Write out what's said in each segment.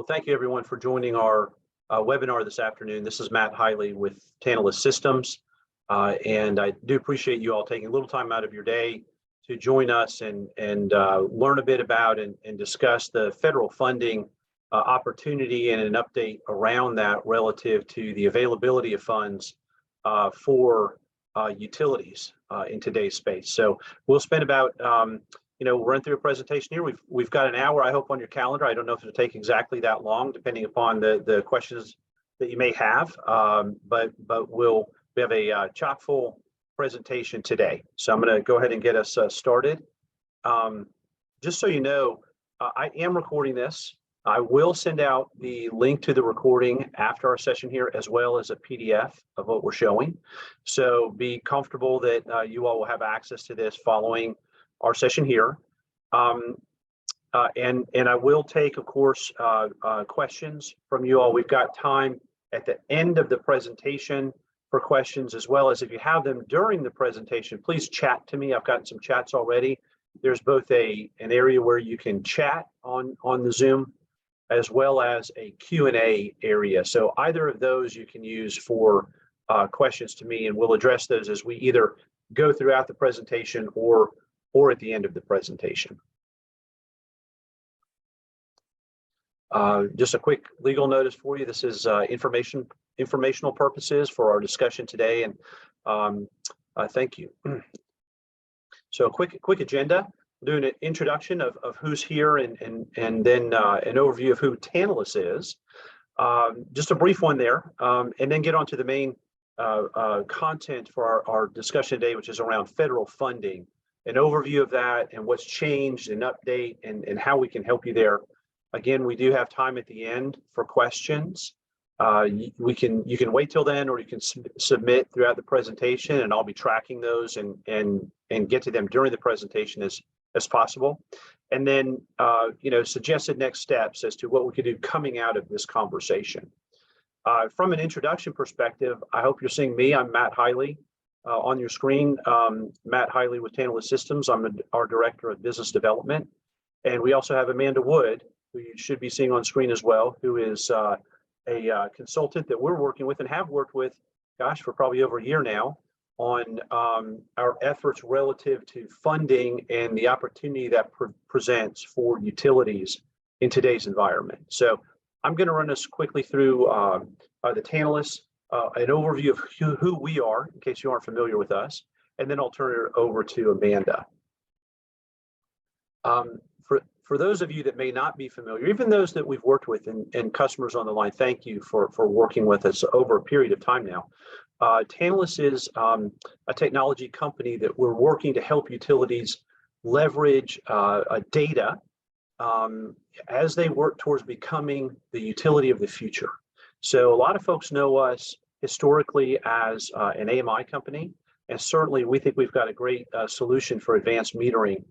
Well, thank you everyone for joining our webinar this afternoon. This is Matt Hiley with Tantalus Systems, and I do appreciate you all taking a little time out of your day to join us and learn a bit about and discuss the federal funding opportunity and an update around that relative to the availability of funds for utilities in today's space. So we'll spend about we'll run through a presentation here. We've got an hour, I hope, on your calendar. I don't know if it'll take exactly that long, depending upon the questions that you may have. But we have a chock full presentation today. So I'm going to go ahead and get us started. Just so you know, I am recording this. I will send out the link to the recording after our session here, as well as a PDF of what we're showing. So be comfortable that you all will have access to this following our session here. And I will take, of course, questions from you all. We've got time at the end of the presentation for questions, as well as if you have them during the presentation, please chat to me. I've gotten some chats already. There's both an area where you can chat on the Zoom, as well as a Q&A area. So either of those you can use for questions to me, and we'll address those as we either go throughout the presentation or at the end of the presentation. Just a quick legal notice for you. This is informational purposes for our discussion today, and thank you. So a quick agenda. Doing an introduction of who's here and then an overview of who Tantalus is. Just a brief one there, and then get on to the main content for our discussion today, which is around federal funding. An overview of that and what's changed, an update, and how we can help you there. Again, we do have time at the end for questions. You can wait till then, or you can submit throughout the presentation, and I'll be tracking those and get to them during the presentation as possible. And then suggested next steps as to what we could do coming out of this conversation. From an introduction perspective, I hope you're seeing me. I'm Matt Hiley. On your screen, Matt Hiley with Tantalus Systems. I'm our Director of Business Development. And we also have Amanda Wood, who you should be seeing on screen as well, who is a consultant that we're working with and have worked with, gosh, for probably over a year now, on our efforts relative to funding and the opportunity that presents for utilities in today's environment. So I'm going to run us quickly through the Tantalus, an overview of who we are, in case you aren't familiar with us, and then I'll turn it over to Amanda. For those of you that may not be familiar, even those that we've worked with and customers on the line, thank you for working with us over a period of time now. Tantalus is a technology company that we're working to help utilities leverage data as they work towards becoming the utility of the future. So a lot of folks know us historically as an AMI company, and certainly we think we've got a great solution for advanced metering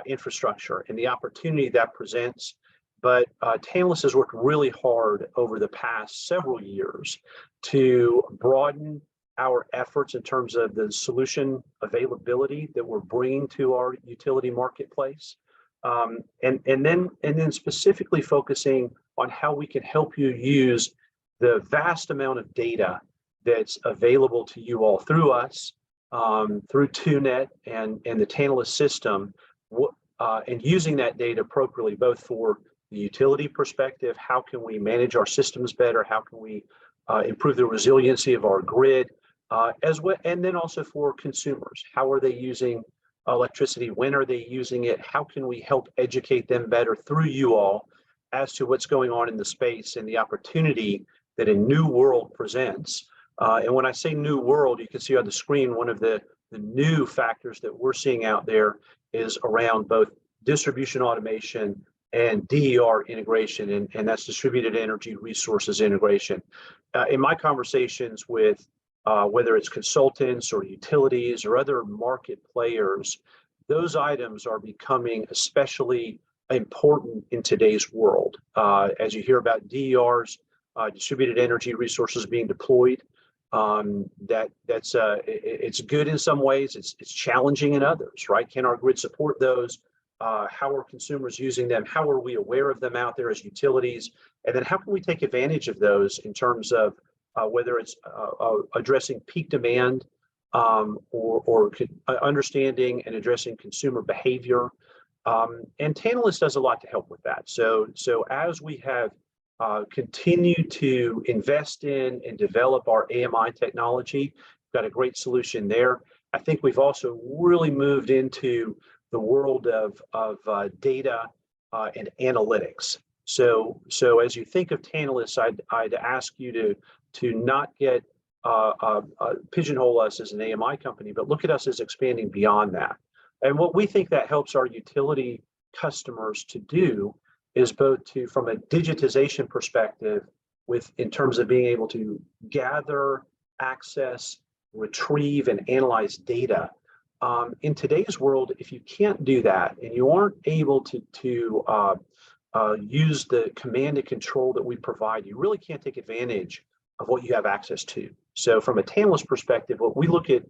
infrastructure and the opportunity that presents. But Tantalus has worked really hard over the past several years to broaden our efforts in terms of the solution availability that we're bringing to our utility marketplace, and then specifically focusing on how we can help you use the vast amount of data that's available to you all through us, through TUNet and the Tantalus system, and using that data appropriately, both for the utility perspective, how can we manage our systems better, how can we improve the resiliency of our grid, as well, and then also for consumers, how are they using electricity, when are they using it, how can we help educate them better through you all as to what's going on in the space and the opportunity that a new world presents. And when I say new world, you can see on the screen, one of the new factors that we're seeing out there is around both distribution automation and DER integration, and that's distributed energy resources integration. In my conversations with whether it's consultants or utilities or other market players, those items are becoming especially important in today's world. As you hear about DERs, distributed energy resources being deployed, it's good in some ways, it's challenging in others, right? Can our grid support those? how are consumers using them, how are we aware of them out there as utilities, and then how can we take advantage of those in terms of whether it's addressing peak demand or understanding and addressing consumer behavior. And Tantalus does a lot to help with that. So as we have continued to invest in and develop our AMI technology, we've got a great solution there. I think we've also really moved into the world of data and analytics. So as you think of Tantalus, I'd ask you to not get pigeonhole us as an AMI company, but look at us as expanding beyond that. And what we think that helps our utility customers to do is both to, from a digitization perspective, in terms of being able to gather, access, retrieve, and analyze data. In today's world, if you can't do that and you aren't able to use the command and control that we provide, you really can't take advantage of what you have access to. So from a Tantalus perspective, what we look at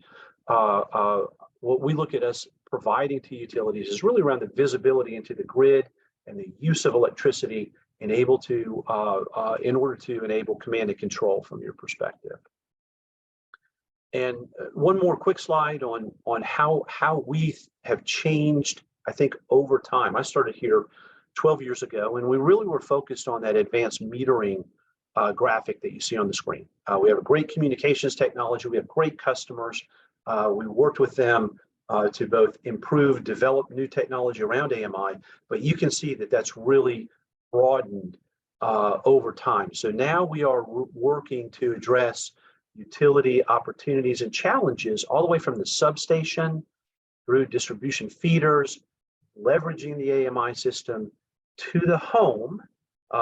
us providing to utilities is really around the visibility into the grid and the use of electricity and able to in order to enable command and control from your perspective. And one more quick slide on how we have changed, I think, over time. I started here 12 years ago, and we really were focused on that advanced metering graphic that you see on the screen. We have a great communications technology. We have great customers. We worked with them to both improve, develop new technology around AMI, but you can see that that's really broadened over time. So now we are working to address utility opportunities and challenges all the way from the substation through distribution feeders, leveraging the AMI system to the home.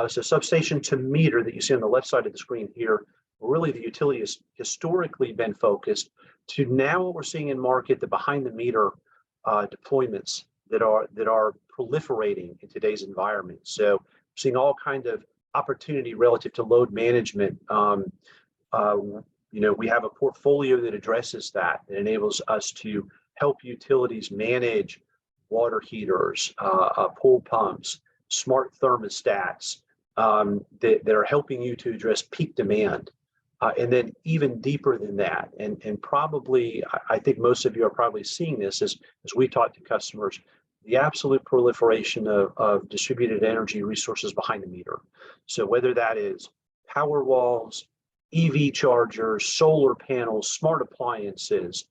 So substation to meter that you see on the left side of the screen here, really the utility has historically been focused to now what we're seeing in market, the behind the meter deployments that are proliferating in today's environment. So we're seeing all kind of opportunity relative to load management. We have a portfolio that addresses that. It enables us to help utilities manage water heaters, pool pumps, smart thermostats that are helping you to address peak demand. And then even deeper than that, and probably, I think most of you are probably seeing this as we talk to customers, the absolute proliferation of distributed energy resources behind the meter. So whether that is power walls, EV chargers, solar panels, smart appliances,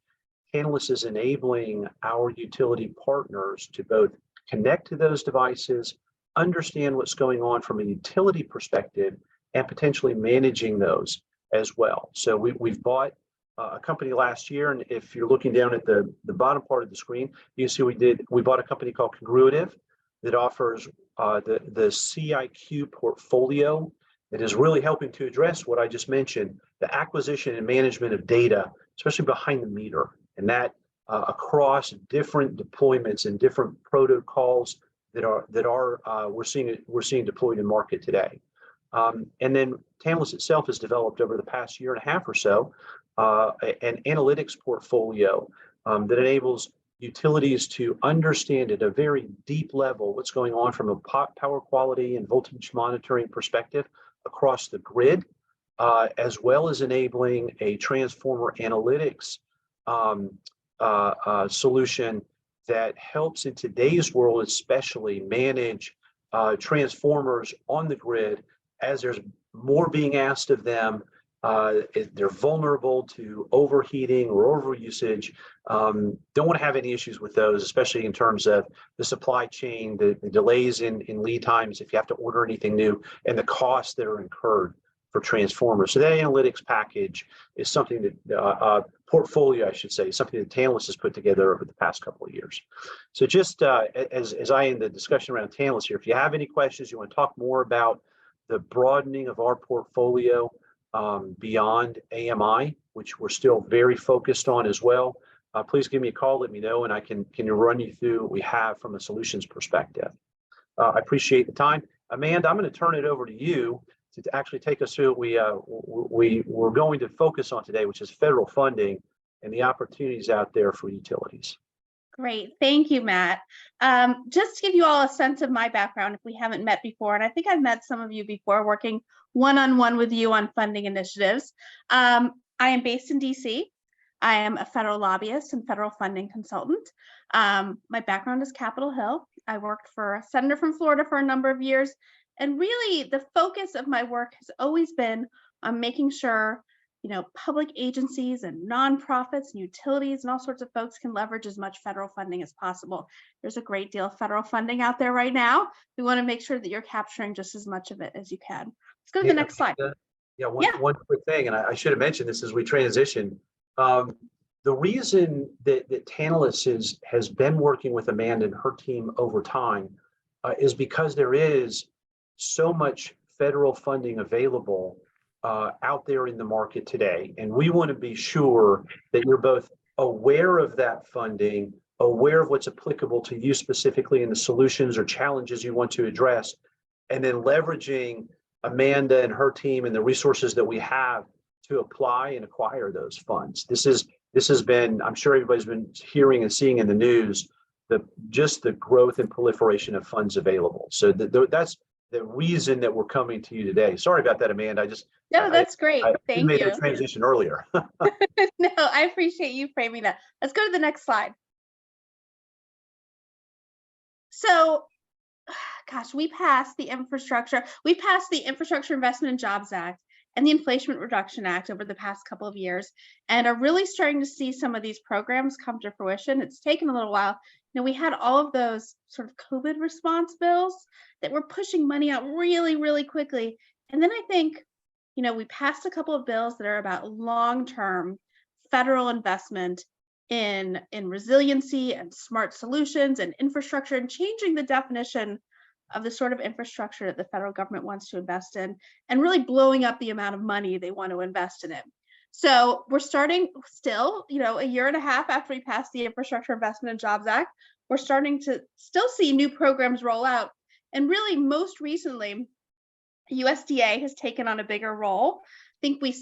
Tantalus is enabling our utility partners to both connect to those devices, understand what's going on from a utility perspective, and potentially managing those as well. So we've bought a company last year, and if you're looking down at the bottom part of the screen, you can see we bought a company called Congruitive that offers the CIQ portfolio that is really helping to address what I just mentioned, the acquisition and management of data, especially behind the meter, and that across different deployments and different protocols that we're seeing deployed in market today. And then Tantalus itself has developed over the past year and a half or so an analytics portfolio that enables utilities to understand at a very deep level what's going on from a power quality and voltage monitoring perspective across the grid, as well as enabling a transformer analytics solution that helps in today's world especially manage transformers on the grid as there's more being asked of them. They're vulnerable to overheating or overusage. Don't want to have any issues with those, especially in terms of the supply chain, the delays in lead times if you have to order anything new, and the costs that are incurred for transformers. So that analytics package is something that, portfolio, I should say, something that Tantalus has put together over the past couple of years. So just as I end the discussion around Tantalus here, if you have any questions, you want to talk more about the broadening of our portfolio beyond AMI, which we're still very focused on as well, please give me a call, let me know, and I can run you through what we have from a solutions perspective. I appreciate the time. Amanda, I'm going to turn it over to you to actually take us through what we're going to focus on today, which is federal funding and the opportunities out there for utilities. Great. Thank you, Matt. Just to give you all a sense of my background, if we haven't met before, and I think I've met some of you before working one-on-one with you on funding initiatives. I am based in DC. I am a federal lobbyist and federal funding consultant. My background is Capitol Hill. I worked for a senator from Florida for a number of years. And really, the focus of my work has always been on making sure public agencies and nonprofits and utilities and all sorts of folks can leverage as much federal funding as possible. There's a great deal of federal funding out there right now. We want to make sure that you're capturing just as much of it as you can. Let's go to the next slide. One quick thing, and I should have mentioned this as we transition. The reason that Tantalus has been working with Amanda and her team over time is because there is so much federal funding available out there in the market today. And we want to be sure that you're both aware of that funding, aware of what's applicable to you specifically in the solutions or challenges you want to address, and then leveraging Amanda and her team and the resources that we have to apply and acquire those funds. This has been, I'm sure everybody's been hearing and seeing in the news, just the growth and proliferation of funds available. So that's the reason that we're coming to you today. Sorry about that, Amanda. No, that's great. Thank you. Made the transition earlier. No, I appreciate you framing that. Let's go to the next slide. So, gosh, we passed the Infrastructure Investment and Jobs Act and the Inflation Reduction Act over the past couple of years, and are really starting to see some of these programs come to fruition. It's taken a little while. We had all of those sort of COVID response bills that were pushing money out really, really quickly. And then I think, we passed a couple of bills that are about long-term federal investment in resiliency and smart solutions and infrastructure, and changing the definition of the sort of infrastructure that the federal government wants to invest in, and really blowing up the amount of money they want to invest in it. So we're starting still, a year and a half after we passed the Infrastructure Investment and Jobs Act, we're starting to still see new programs roll out. And really, most recently, USDA has taken on a bigger role. I think we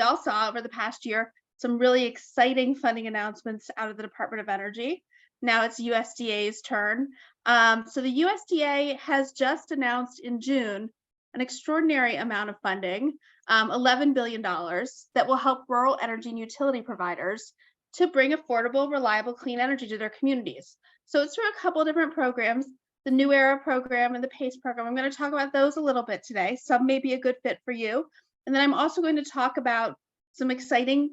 all saw over the past year some really exciting funding announcements out of the Department of Energy. Now it's USDA's turn. So the USDA has just announced in June an extraordinary amount of funding, $11 billion, that will help rural energy and utility providers to bring affordable, reliable, clean energy to their communities. So it's through a couple of different programs, the New Era program and the PACE program. I'm going to talk about those a little bit today. Some may be a good fit for you. And then I'm also going to talk about some exciting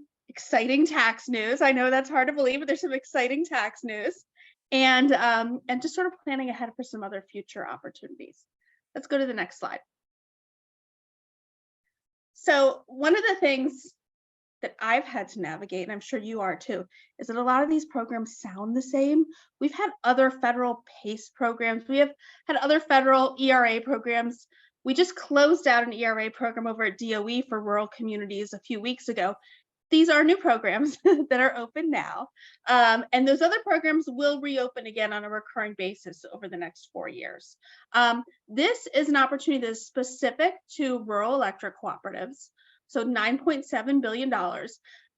tax news. I know that's hard to believe, but there's some exciting tax news, and just sort of planning ahead for some other future opportunities. Let's go to the next slide. So one of the things that I've had to navigate, and I'm sure you are too, is that a lot of these programs sound the same. We've had other federal PACE programs. We have had other federal ERA programs. We just closed out an ERA program over at DOE for rural communities a few weeks ago. These are new programs that are open now. And those other programs will reopen again on a recurring basis over the next 4 years. This is an opportunity that is specific to rural electric cooperatives. So $9.7 billion.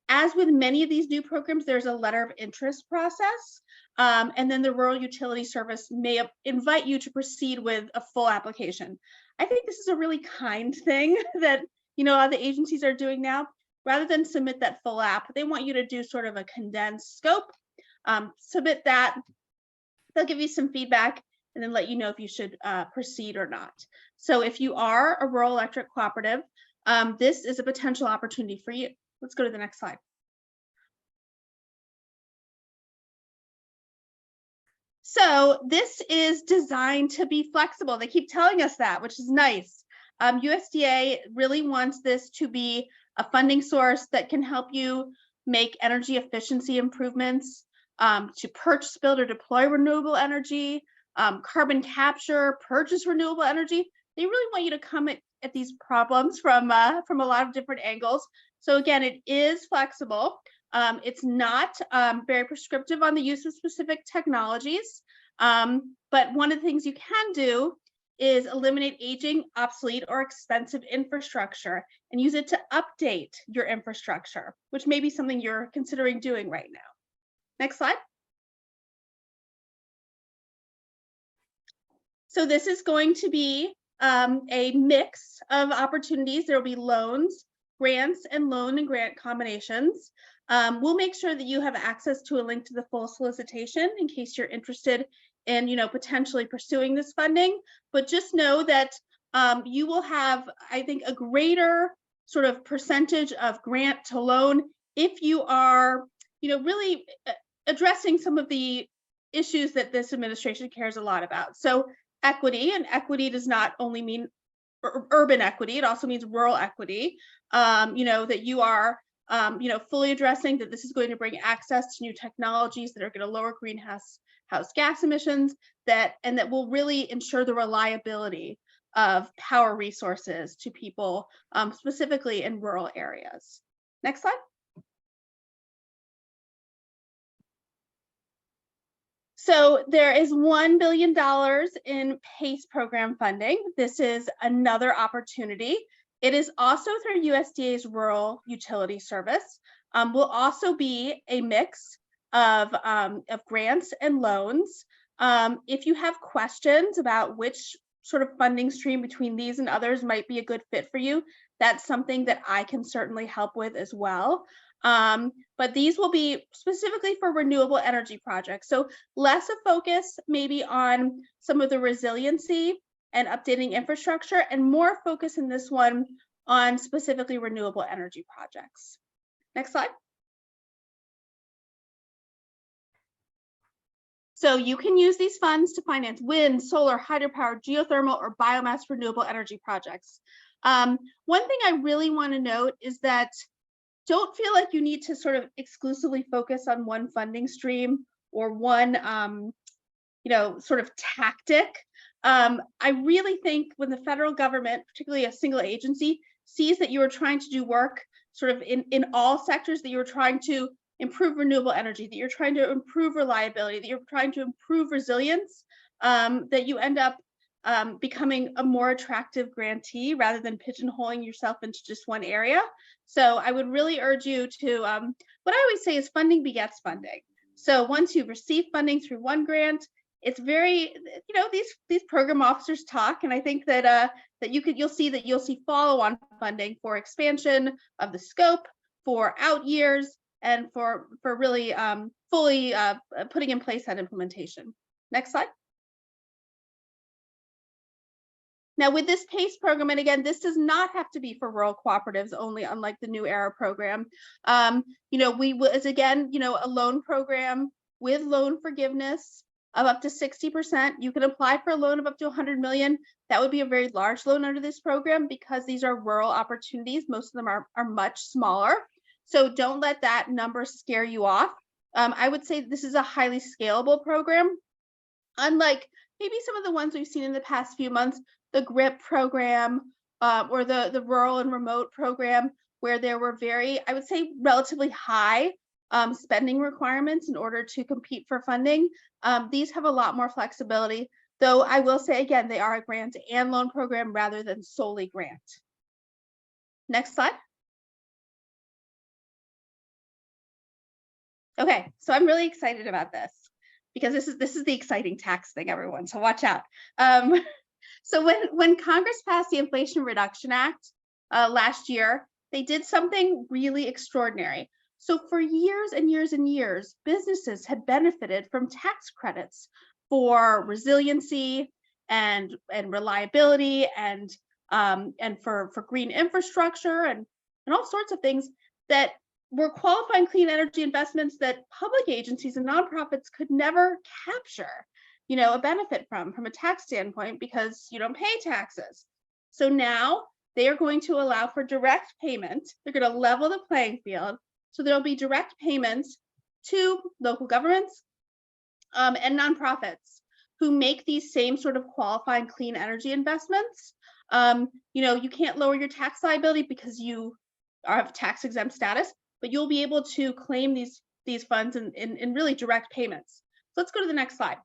As with many of these new programs, there's a letter of interest process. And then the Rural Utility Service may invite you to proceed with a full application. I think this is a really kind thing that the agencies are doing now. Rather than submit that full app, they want you to do sort of a condensed scope. Submit that. They'll give you some feedback and then let you know if you should proceed or not. So if you are a rural electric cooperative, this is a potential opportunity for you. Let's go to the next slide. So this is designed to be flexible. They keep telling us that, which is nice. USDA really wants this to be a funding source that can help you make energy efficiency improvements, to purchase, build, or deploy renewable energy, carbon capture, purchase renewable energy. They really want you to come at these problems from a lot of different angles. So again, it is flexible. It's not very prescriptive on the use of specific technologies, but one of the things you can do is eliminate aging, obsolete, or expensive infrastructure and use it to update your infrastructure, which may be something you're considering doing right now. Next slide. So this is going to be a mix of opportunities. There will be loans, grants, and loan and grant combinations. We'll make sure that you have access to a link to the full solicitation in case you're interested in, potentially pursuing this funding. But just know that you will have, I think, a greater sort of percentage of grant to loan if you are, really addressing some of the issues that this administration cares a lot about. So equity, and equity does not only mean urban equity, it also means rural equity, that you are, fully addressing that this is going to bring access to new technologies that are going to lower greenhouse gas emissions, and that will really ensure the reliability of power resources to people, specifically in rural areas. Next slide. So there is $1 billion in PACE program funding. This is another opportunity. It is also through USDA's Rural Utility Service. Will also be a mix of grants and loans. If you have questions about which sort of funding stream between these and others might be a good fit for you, that's something that I can certainly help with as well. But these will be specifically for renewable energy projects. So less a focus maybe on some of the resiliency and updating infrastructure, and more focus in this one on specifically renewable energy projects. Next slide. So you can use these funds to finance wind, solar, hydropower, geothermal, or biomass renewable energy projects. One thing I really want to note is that don't feel like you need to sort of exclusively focus on one funding stream or one, sort of tactic. I really think when the federal government, particularly a single agency, sees that you are trying to do work sort of in all sectors, that you're trying to improve renewable energy, that you're trying to improve reliability, that you're trying to improve resilience, that you end up becoming a more attractive grantee rather than pigeonholing yourself into just one area. So I would really urge you to, what I always say is funding begets funding. So once you've received funding through one grant, it's very, these program officers talk, and I think that you'll see follow-on funding for expansion of the scope, for out years, and for really fully putting in place that implementation. Next slide. Now with this PACE program, and again, this does not have to be for rural cooperatives only, unlike the New Era program. It's again, a loan program with loan forgiveness of up to 60%. You can apply for a loan of up to 100 million. That would be a very large loan under this program because these are rural opportunities. Most of them are much smaller. So don't let that number scare you off. I would say this is a highly scalable program. Unlike maybe some of the ones we've seen in the past few months, the GRIP program or the rural and remote program, where there were very, I would say, relatively high spending requirements in order to compete for funding. These have a lot more flexibility, though I will say again, they are a grant and loan program rather than solely grant. Next slide. Okay, so I'm really excited about this because this is the exciting tax thing, everyone. So watch out. So when Congress passed the Inflation Reduction Act last year, they did something really extraordinary. So for years and years and years, businesses had benefited from tax credits for resiliency and reliability and for green infrastructure and all sorts of things that were qualifying clean energy investments that public agencies and nonprofits could never capture, a benefit from a tax standpoint because you don't pay taxes. So now they are going to allow for direct payment. They're going to level the playing field. So there'll be direct payments to local governments and nonprofits who make these same sort of qualifying clean energy investments. You can't lower your tax liability because you have tax exempt status, but you'll be able to claim these funds in really direct payments. So let's go to the next slide.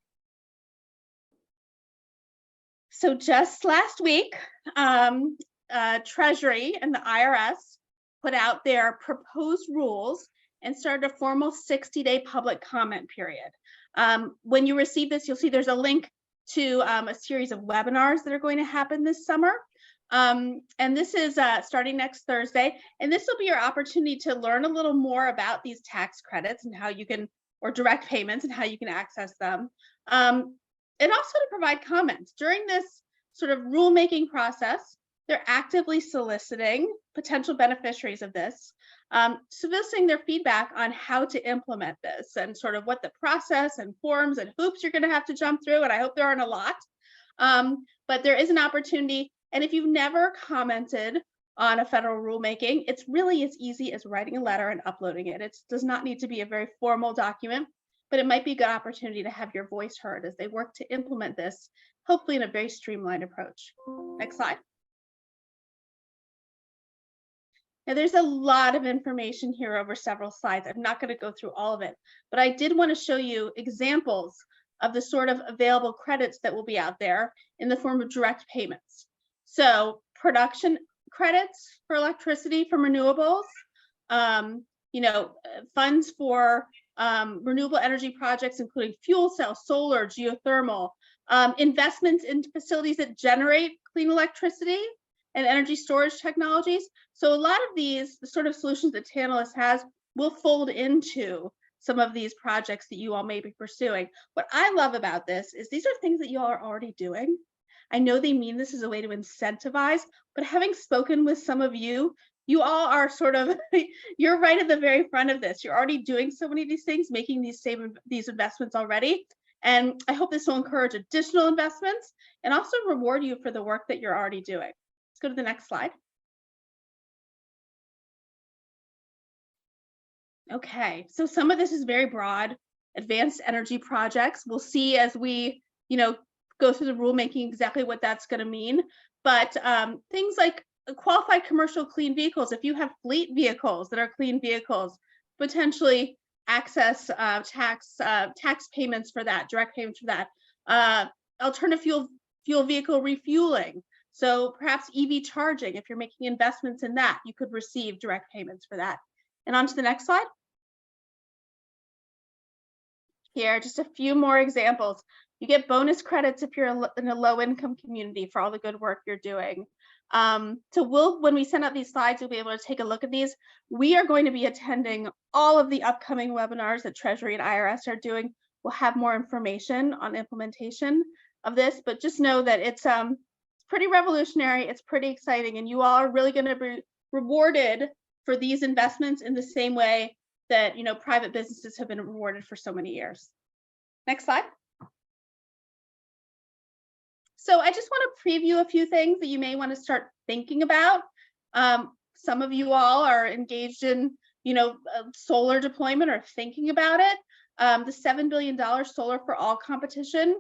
So just last week, Treasury and the IRS put out their proposed rules and started a formal 60-day public comment period. When you receive this, you'll see there's a link to a series of webinars that are going to happen this summer. And this is starting next Thursday. And this will be your opportunity to learn a little more about these tax credits and how you can, or direct payments and how you can access them. And also to provide comments. During this sort of rulemaking process, they're actively soliciting potential beneficiaries of this, soliciting their feedback on how to implement this and sort of what the process and forms and hoops you're going to have to jump through. And I hope there aren't a lot, but there is an opportunity. And if you've never commented on a federal rulemaking, it's really as easy as writing a letter and uploading it. It does not need to be a very formal document, but it might be a good opportunity to have your voice heard as they work to implement this, hopefully in a very streamlined approach. Next slide. Now, there's a lot of information here over several slides. I'm not going to go through all of it, but I did want to show you examples of the sort of available credits that will be out there in the form of direct payments. So production credits for electricity from renewables, funds for renewable energy projects, including fuel cells, solar, geothermal, investments in facilities that generate clean electricity and energy storage technologies. So a lot of these, the sort of solutions that Tantalus has, will fold into some of these projects that you all may be pursuing. What I love about this is these are things that you all are already doing. I know they mean this as a way to incentivize, but having spoken with some of you, you all are sort of, you're right at the very front of this. You're already doing so many of these things, making these investments already. And I hope this will encourage additional investments and also reward you for the work that you're already doing. Let's go to the next slide. Okay, so some of this is very broad. Advanced energy projects. We'll see as we, go through the rulemaking exactly what that's going to mean. But things like qualified commercial clean vehicles, if you have fleet vehicles that are clean vehicles, potentially access tax payments for that, direct payments for that. Alternative fuel vehicle refueling. So perhaps EV charging, if you're making investments in that, you could receive direct payments for that. And on to the next slide. Here, just a few more examples. You get bonus credits if you're in a low-income community for all the good work you're doing. So when we send out these slides, you'll be able to take a look at these. We are going to be attending all of the upcoming webinars that Treasury and IRS are doing. We'll have more information on implementation of this, but just know that it's pretty revolutionary, it's pretty exciting, and you all are really going to be rewarded for these investments in the same way that private businesses have been rewarded for so many years. Next slide. So I just want to preview a few things that you may want to start thinking about. Some of you all are engaged in, solar deployment or thinking about it. The $7 billion Solar for All competition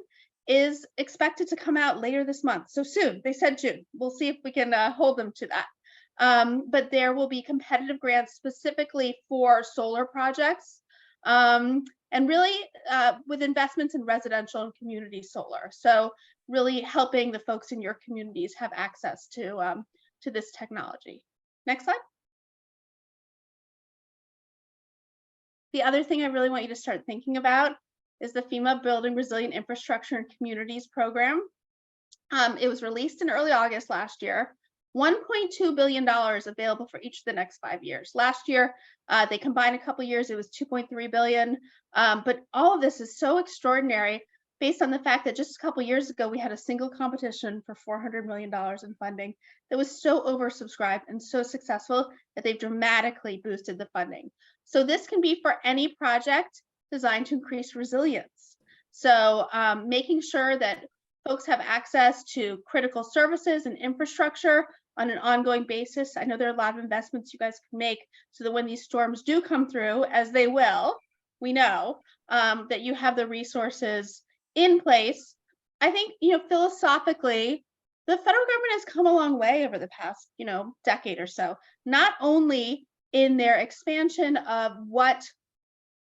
is expected to come out later this month. So soon, they said June. We'll see if we can hold them to that. But there will be competitive grants specifically for solar projects. And really with investments in residential and community solar. So really helping the folks in your communities have access to this technology. Next slide. The other thing I really want you to start thinking about is the FEMA Building Resilient Infrastructure and Communities program. It was released in early August last year. $1.2 billion available for each of the next 5 years. Last year, they combined a couple years, it was $2.3 billion. But all of this is so extraordinary based on the fact that just a couple years ago, we had a single competition for $400 million in funding that was so oversubscribed and so successful that they've dramatically boosted the funding. So this can be for any project designed to increase resilience. So making sure that folks have access to critical services and infrastructure on an ongoing basis. I know there are a lot of investments you guys can make so that when these storms do come through, as they will, we know that you have the resources in place. I think, philosophically, the federal government has come a long way over the past, decade or so, not only in their expansion of what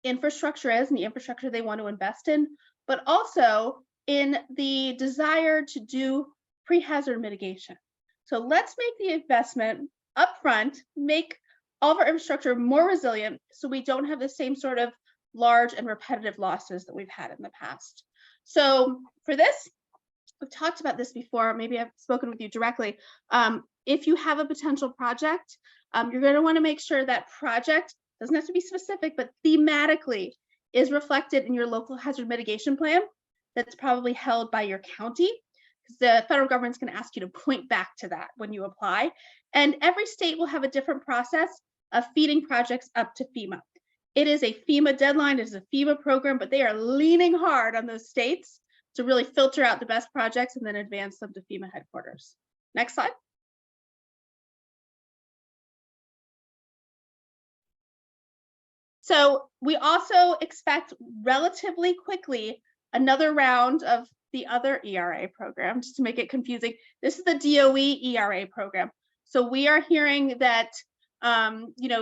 infrastructure is and the infrastructure they want to invest in, but also in the desire to do pre-hazard mitigation. So let's make the investment upfront, make all of our infrastructure more resilient so we don't have the same sort of large and repetitive losses that we've had in the past. So for this, we've talked about this before, maybe I've spoken with you directly. If you have a potential project, you're going to want to make sure that project doesn't have to be specific, but thematically is reflected in your local hazard mitigation plan that's probably held by your county, because the federal government's going to ask you to point back to that when you apply. And every state will have a different process of feeding projects up to FEMA. It is a FEMA deadline, it is a FEMA program, but they are leaning hard on those states to really filter out the best projects and then advance them to FEMA headquarters. Next slide. So we also expect relatively quickly another round of the other ERA program, just to make it confusing. This is the DOE ERA program. So we are hearing that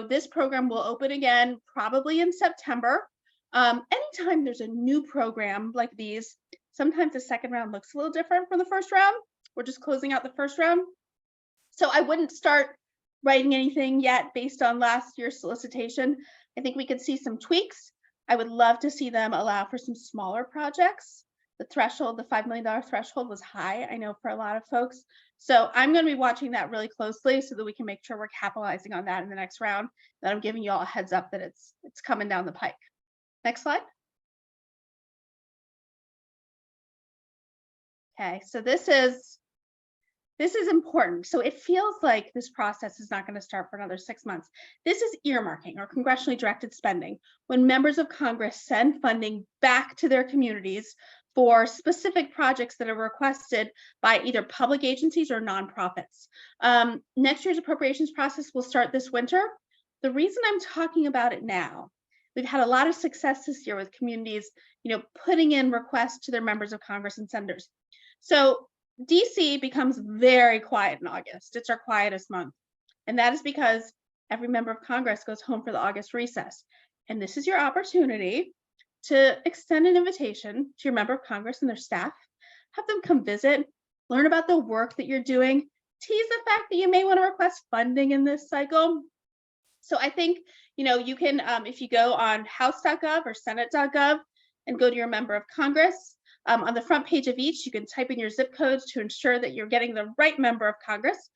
this program will open again probably in September. Anytime there's a new program like these, sometimes the second round looks a little different from the first round. We're just closing out the first round. So I wouldn't start writing anything yet based on last year's solicitation. I think we could see some tweaks. I would love to see them allow for some smaller projects. The threshold, the $5 million threshold was high, I know, for a lot of folks. So I'm going to be watching that really closely so that we can make sure we're capitalizing on that in the next round, that I'm giving you all a heads up that it's coming down the pike. Next slide. Okay, so this is important. So it feels like this process is not going to start for another 6 months. This is earmarking or congressionally directed spending, when members of Congress send funding back to their communities for specific projects that are requested by either public agencies or nonprofits. Next year's appropriations process will start this winter. The reason I'm talking about it now, we've had a lot of success this year with communities, putting in requests to their members of Congress and senators. So DC becomes very quiet in August. It's our quietest month. And that is because every member of Congress goes home for the August recess. And this is your opportunity to extend an invitation to your member of Congress and their staff, have them come visit, learn about the work that you're doing, tease the fact that you may want to request funding in this cycle. So I think, you can, if you go on house.gov or senate.gov and go to your member of Congress, on the front page of each, you can type in your zip codes to ensure that you're getting the right member of Congress.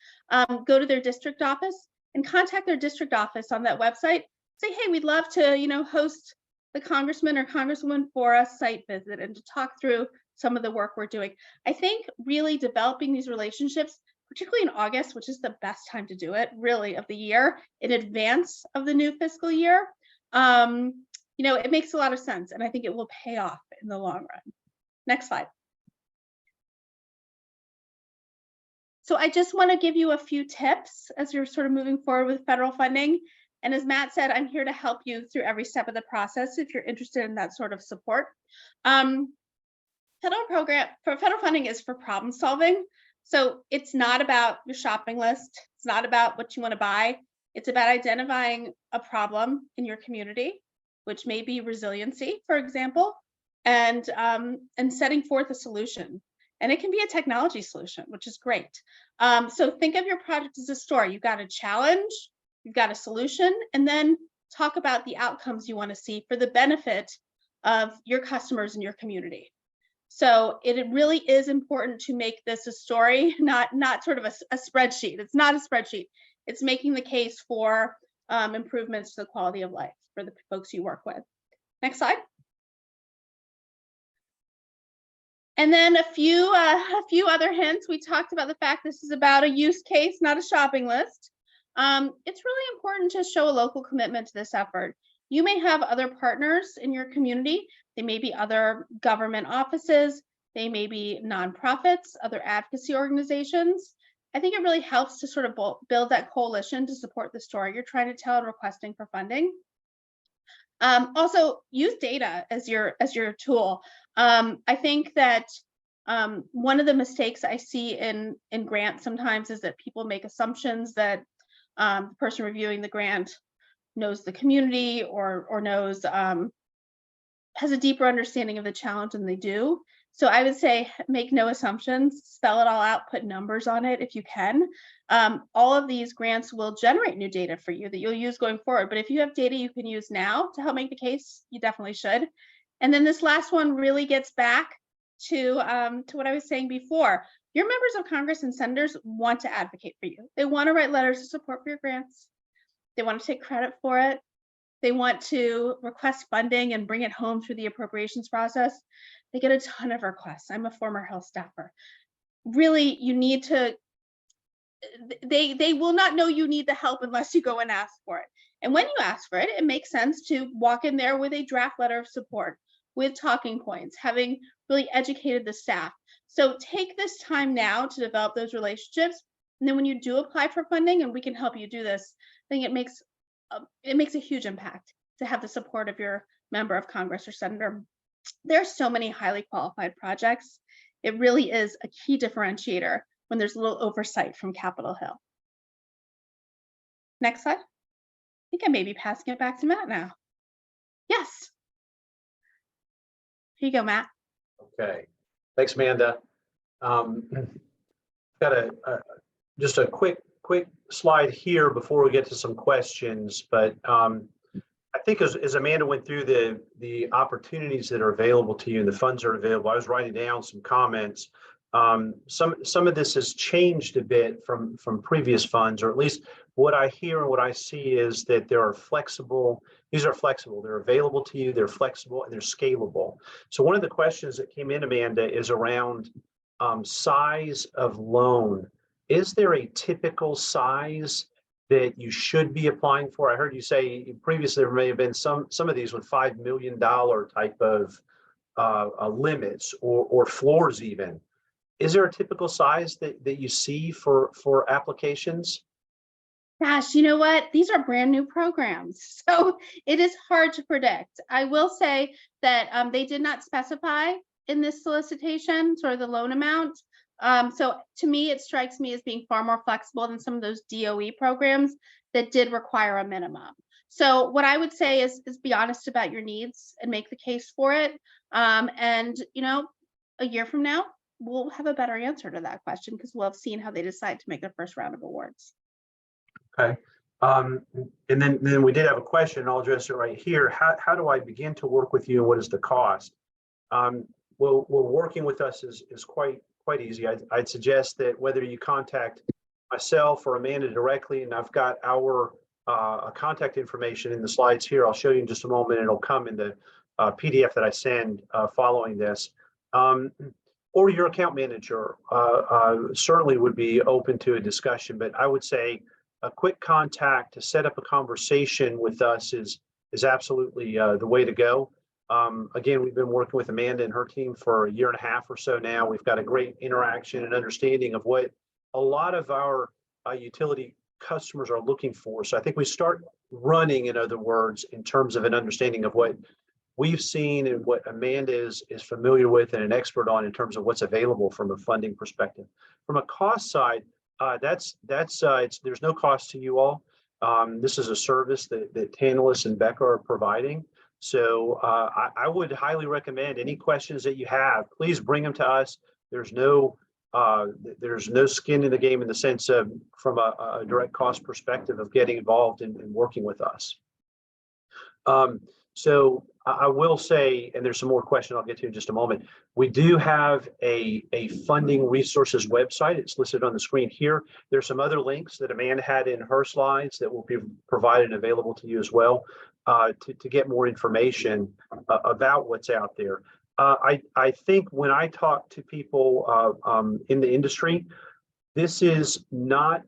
Go to their district office and contact their district office on that website. Say, hey, we'd love to, host the congressman or congresswoman for a site visit and to talk through some of the work we're doing. I think really developing these relationships, particularly in August, which is the best time to do it, really, of the year, in advance of the new fiscal year, it makes a lot of sense, and I think it will pay off in the long run. Next slide. So I just want to give you a few tips as you're sort of moving forward with federal funding. And as Matt said, I'm here to help you through every step of the process if you're interested in that sort of support. Federal funding is for problem solving. So it's not about your shopping list. It's not about what you want to buy. It's about identifying a problem in your community, which may be resiliency, for example, and setting forth a solution. And it can be a technology solution, which is great. So think of your project as a story. You've got a challenge, you've got a solution, and then talk about the outcomes you want to see for the benefit of your customers and your community. So it really is important to make this a story, not sort of a spreadsheet. It's not a spreadsheet. It's making the case for improvements to the quality of life for the folks you work with. Next slide. And then a few other hints. We talked about the fact this is about a use case, not a shopping list. It's really important to show a local commitment to this effort. You may have other partners in your community. They may be other government offices. They may be nonprofits, other advocacy organizations. I think it really helps to sort of build that coalition to support the story you're trying to tell and requesting for funding. Also, use data as your tool. I think that one of the mistakes I see in grants sometimes is that people make assumptions that the person reviewing the grant knows the community or knows has a deeper understanding of the challenge than they do. So I would say make no assumptions, spell it all out, put numbers on it if you can. All of these grants will generate new data for you that you'll use going forward. But if you have data you can use now to help make the case, you definitely should. And then this last one really gets back to what I was saying before. Your members of Congress and senators want to advocate for you. They want to write letters of support for your grants. They want to take credit for it. They want to request funding and bring it home through the appropriations process. They get a ton of requests. I'm a former Hill staffer. Really, you need to, they will not know you need the help unless you go and ask for it. And when you ask for it, it makes sense to walk in there with a draft letter of support, with talking points, having really educated the staff. So take this time now to develop those relationships. And then when you do apply for funding, and we can help you do this, I think it makes a huge impact to have the support of your member of Congress or senator. There are so many highly qualified projects. It really is a key differentiator when there's a little oversight from Capitol Hill. Next slide. I think I may be passing it back to Matt now. Yes. Here you go, Matt. Okay, thanks, Amanda. Got just a quick slide here before we get to some questions, but I think as Amanda went through the opportunities that are available to you and the funds are available, I was writing down some comments. Some of this has changed a bit from previous funds, or at least what I hear and what I see is that these are flexible, they're available to you, they're flexible, and they're scalable. So one of the questions that came in, Amanda, is around size of loan. Is there a typical size that you should be applying for? I heard you say previously there may have been some of these with $5 million type of limits or floors even. Is there a typical size that you see for applications? Gosh, you know what? These are brand new programs, so it is hard to predict. I will say that they did not specify in this solicitation sort of the loan amount. So to me, it strikes me as being far more flexible than some of those DOE programs that did require a minimum. So what I would say is be honest about your needs and make the case for it. And you know, a year from now, we'll have a better answer to that question because we'll have seen how they decide to make their first round of awards. Okay. And then we did have a question. I'll address it right here. How do I begin to work with you, and what is the cost? Well, working with us is quite easy. I'd suggest that whether you contact myself or Amanda directly, and I've got our contact information in the slides here. I'll show you in just a moment. It'll come in the PDF that I send following this. Or your account manager certainly would be open to a discussion, but I would say a quick contact to set up a conversation with us is absolutely the way to go. Again, we've been working with Amanda and her team for a year and a half or so now. We've got a great interaction and understanding of what a lot of our utility customers are looking for. So I think we start running, in other words, in terms of an understanding of what we've seen and what Amanda is familiar with and an expert on in terms of what's available from a funding perspective. From a cost side, there's no cost to you all. This is a service that Tantalus and Becca are providing. So I would highly recommend any questions that you have, please bring them to us. There's no skin in the game in the sense of from a direct cost perspective of getting involved in working with us. So I will say, and there's some more questions I'll get to in just a moment, we do have a funding resources website. It's listed on the screen here. There's some other links that Amanda had in her slides that will be provided and available to you as well to get more information about what's out there. I think when I talk to people in the industry, this is not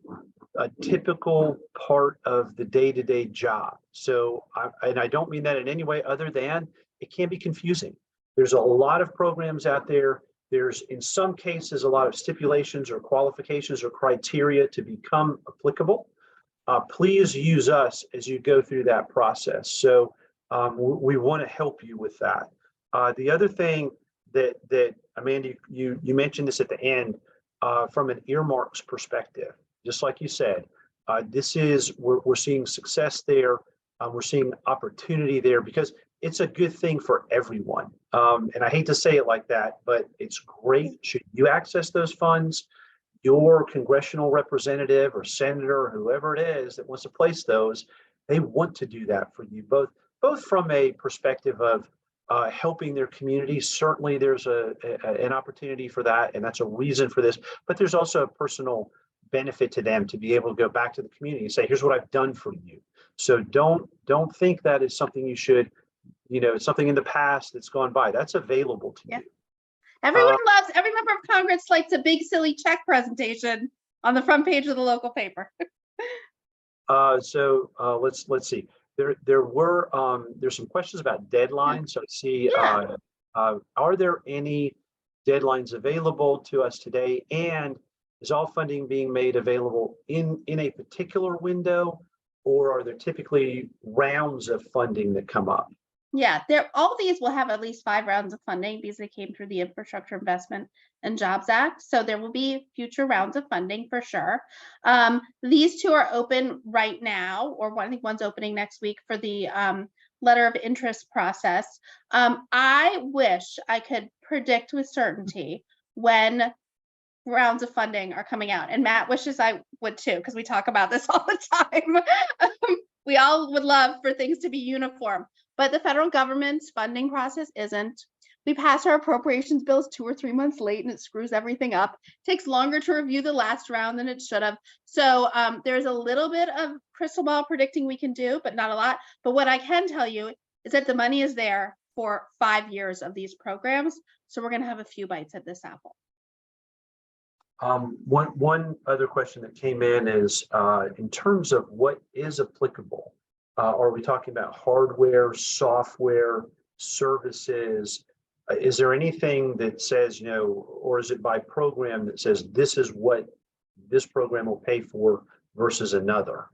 a typical part of the day-to-day job. So, and I don't mean that in any way other than it can be confusing. There's a lot of programs out there. There's, in some cases, a lot of stipulations or qualifications or criteria to become applicable. Please use us as you go through that process. So we want to help you with that. The other thing that Amanda, you mentioned this at the end, from an earmarks perspective, just like you said, we're seeing success there. We're seeing opportunity there because it's a good thing for everyone. And I hate to say it like that, but it's great. Should you access those funds, your congressional representative or senator, or whoever it is that wants to place those, they want to do that for you, both from a perspective of helping their community. Certainly there's an opportunity for that, and that's a reason for this, but there's also a personal benefit to them to be able to go back to the community and say, here's what I've done for you. So don't think that is something you should, something in the past that's gone by. That's available to you. Every member of Congress likes a big silly check presentation on the front page of the local paper. So let's see. There's some questions about deadlines. So I see, are there any deadlines available to us today? And is all funding being made available in a particular window, or are there typically rounds of funding that come up? Yeah, all these will have at least 5 rounds of funding because they came through the Infrastructure Investment and Jobs Act. So there will be future rounds of funding for sure. These 2 are open right now, or I think one's opening next week for the letter of interest process. I wish I could predict with certainty when rounds of funding are coming out, and Matt wishes I would too, because we talk about this all the time. We all would love for things to be uniform, but the federal government's funding process isn't. We pass our appropriations bills 2 or 3 months late, and it screws everything up. It takes longer to review the last round than it should have. So there's a little bit of crystal ball predicting we can do, but not a lot. But what I can tell you is that the money is there for 5 years of these programs. So we're going to have a few bites at this apple. One other question that came in is, in terms of what is applicable, are we talking about hardware, software, services? Is there anything that says, or is it by program that says this is what this program will pay for versus another?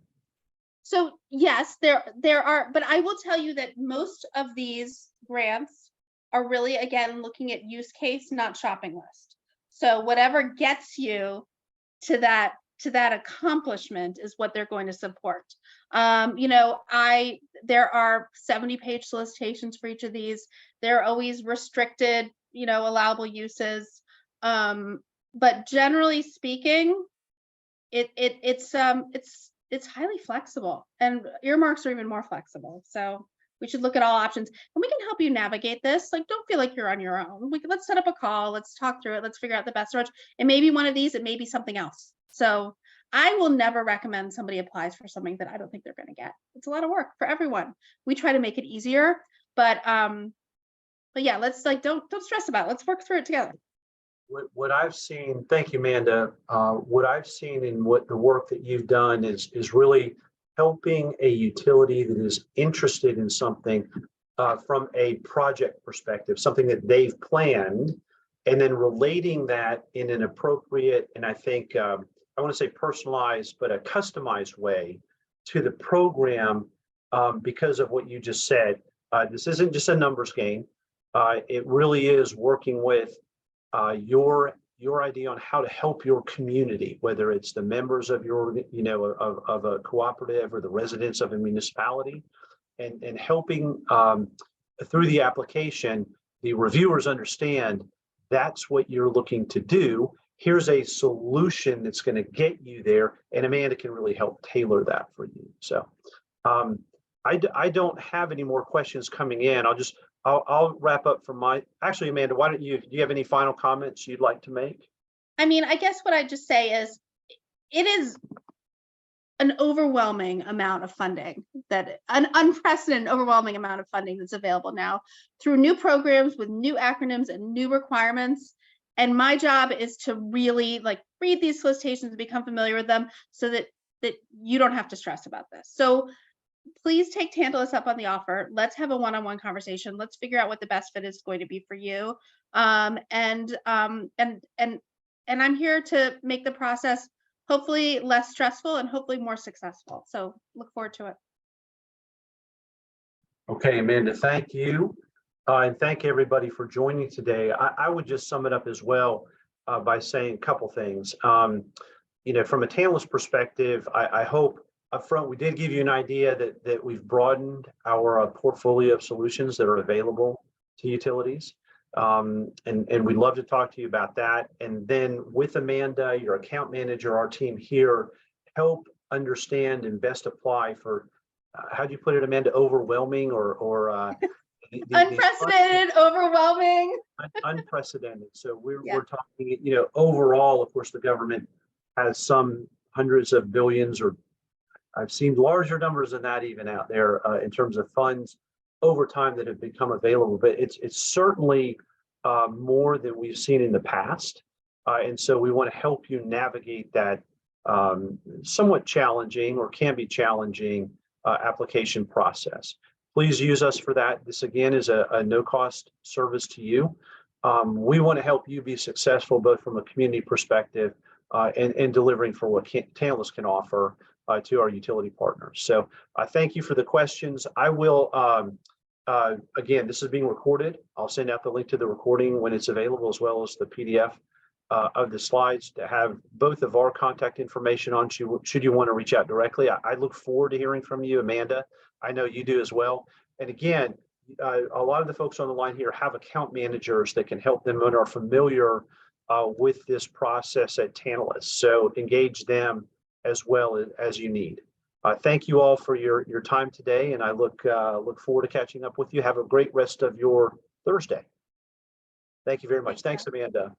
So yes, there are, but I will tell you that most of these grants are really, again, looking at use case, not shopping list. So whatever gets you to that accomplishment is what they're going to support. There are 70-page solicitations for each of these. They're always restricted, allowable uses. But generally speaking, it's highly flexible, and earmarks are even more flexible. So we should look at all options, and we can help you navigate this. Like, don't feel like you're on your own. Let's set up a call. Let's talk through it. Let's figure out the best approach. It may be one of these. It may be something else. So I will never recommend somebody applies for something that I don't think they're going to get. It's a lot of work for everyone. We try to make it easier, but yeah, let's don't stress about it. Let's work through it together. What I've seen, thank you, Amanda. What I've seen in what the work that you've done is really helping a utility that is interested in something from a project perspective, something that they've planned, and then relating that in an appropriate, and I think, I want to say personalized, but a customized way to the program, because of what you just said. This isn't just a numbers game. It really is working with your idea on how to help your community, whether it's the members of your, of a cooperative or the residents of a municipality, and helping through the application, the reviewers understand that's what you're looking to do. Here's a solution that's going to get you there, and Amanda can really help tailor that for you. So I don't have any more questions coming in. I'll wrap up from actually, Amanda, do you have any final comments you'd like to make? I mean, I guess what I'd just say is it is an overwhelming amount of funding, an unprecedented, overwhelming amount of funding that's available now through new programs with new acronyms and new requirements. And my job is to really read these solicitations and become familiar with them so that you don't have to stress about this. So please take Tantalus up on the offer. Let's have a one-on-one conversation. Let's figure out what the best fit is going to be for you. And I'm here to make the process hopefully less stressful and hopefully more successful. So look forward to it. Okay, Amanda, thank you. And thank everybody for joining today. I would just sum it up as well by saying a couple things. From a Tantalus perspective, I hope up front, we did give you an idea that we've broadened our portfolio of solutions that are available to utilities. And we'd love to talk to you about that. And then with Amanda, your account manager, our team here, help understand and best apply for, how'd you put it, Amanda, overwhelming or Unprecedented, overwhelming. Unprecedented. So Yeah. we're talking, overall, of course, the government has some hundreds of billions, or I've seen larger numbers than that even out there in terms of funds over time that have become available. But it's certainly more than we've seen in the past. And so we want to help you navigate that somewhat challenging, or can be challenging, application process. Please use us for that. This again is a no-cost service to you. We want to help you be successful both from a community perspective and delivering for what Tantalus can offer to our utility partners. So thank you for the questions. I will, again, this is being recorded. I'll send out the link to the recording when it's available, as well as the PDF of the slides, to have both of our contact information on you should you want to reach out directly. I look forward to hearing from you, Amanda. I know you do as well. And again, a lot of the folks on the line here have account managers that can help them and are familiar with this process at Tantalus. So engage them as well as you need. Thank you all for your time today, and I look forward to catching up with you. Have a great rest of your Thursday. Thank you very much. Thanks, Amanda.